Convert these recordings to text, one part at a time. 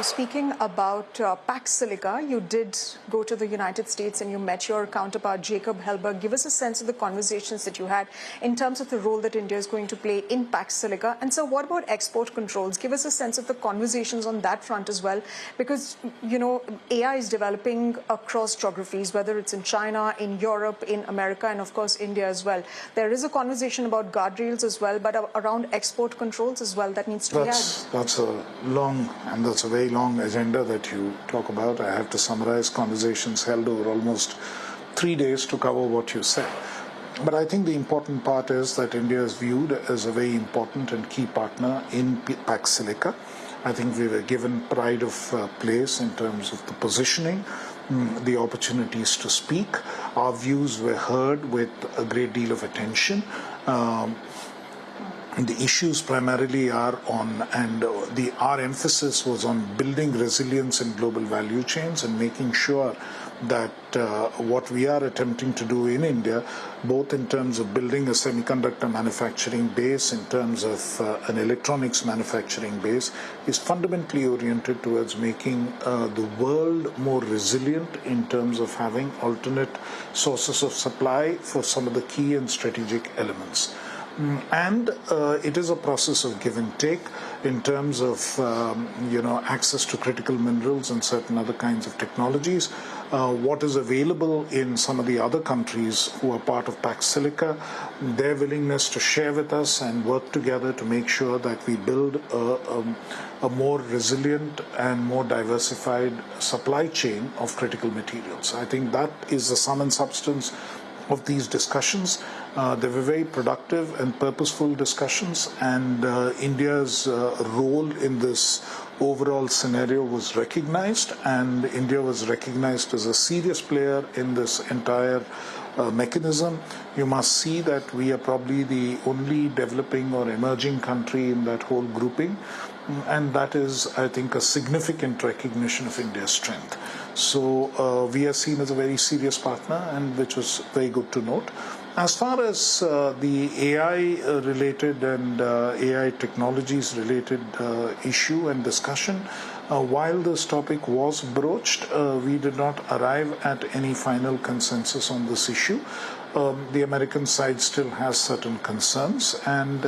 Speaking about Pax Silica, you did go to the United States and you met your counterpart, Jacob Helberg. Give us a sense of the conversations that you had in terms of the role that India is going to play in Pax Silica. And so what about export controls? Give us a sense of the conversations on that front as well, because, AI is developing across geographies, whether it's in China, in Europe, in America, and of course, India as well. There is a conversation about guardrails as well, but around export controls as well that needs to be had. That's a long, and that's a very long agenda that you talk about. I have to summarize conversations held over almost 3 days to cover what you said. But I think the important part is that India is viewed as a very important and key partner in Pax Silica. I think we were given pride of place in terms of the positioning, the opportunities to speak. Our views were heard with a great deal of attention. The issues primarily are on, and our emphasis was on building resilience in global value chains and making sure that what we are attempting to do in India, both in terms of building a semiconductor manufacturing base, in terms of an electronics manufacturing base, is fundamentally oriented towards making the world more resilient in terms of having alternate sources of supply for some of the key and strategic elements. And it is a process of give and take in terms of access to critical minerals and certain other kinds of technologies. What is available in some of the other countries who are part of Pax Silica, their willingness to share with us and work together to make sure that we build a more resilient and more diversified supply chain of critical materials. I think that is the sum and substance of these discussions. They were very productive and purposeful discussions, and India's role in this overall scenario was recognized, and India was recognized as a serious player in this entire mechanism. You must see that we are probably the only developing or emerging country in that whole grouping, and that is, I think, a significant recognition of India's strength. So we are seen as a very serious partner, and which was very good to note. As far as the AI-related and AI technologies-related issue and discussion, while this topic was broached, we did not arrive at any final consensus on this issue. The American side still has certain concerns, and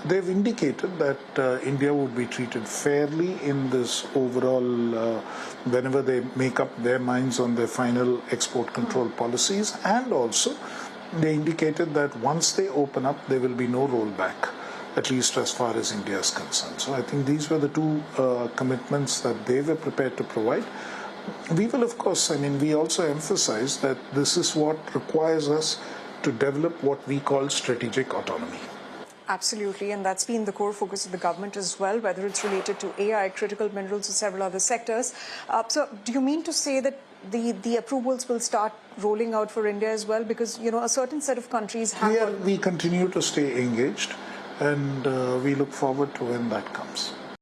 they've indicated that India would be treated fairly in this overall, whenever they make up their minds on their final export control policies. And also, they indicated that once they open up, there will be no rollback, at least as far as India is concerned. So I think these were the two commitments that they were prepared to provide. We will, of course, we also emphasize that this is what requires us to develop what we call strategic autonomy. Absolutely, and that's been the core focus of the government as well, whether it's related to AI, critical minerals, or several other sectors. So do you mean to say that the approvals will start rolling out for India as well? Because, a certain set of countries have... We continue to stay engaged, and we look forward to when that comes.